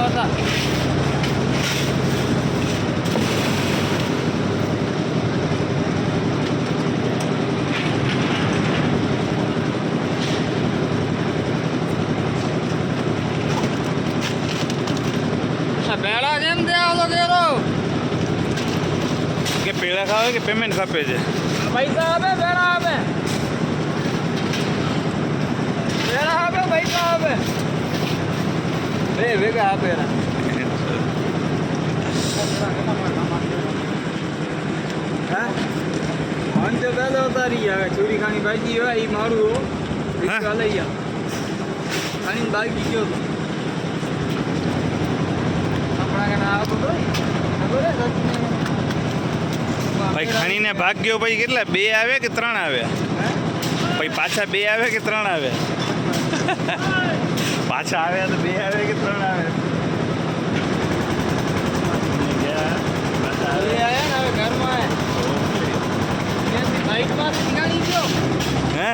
હતા. ભેળા કેમ દે આવો કેરો કે પેલા ખાવે કે પેમેન્ટ ખાપે છે? પૈસા આપે ભેળા આપે ભેળા આપે પૈસા આપે બે ભેગા આપે મન તો પેલો ઉતારી આવે ચોરી ખાની ભાજી હોય એ મારું રિક્ષા લઈ આ ખાની ભાગી ગયો તો ભાઈ ખાણીને ભાગ ગયો ભાઈ કેટલા 2 આવે કે 3 આવ્યા? ભાઈ પાછા 2 આવે કે 3 આવે? પાછા આવ્યા તો 2 આવે કે 3 આવે? ઘરમાં બાઈકમાં નીકળી ગયો હે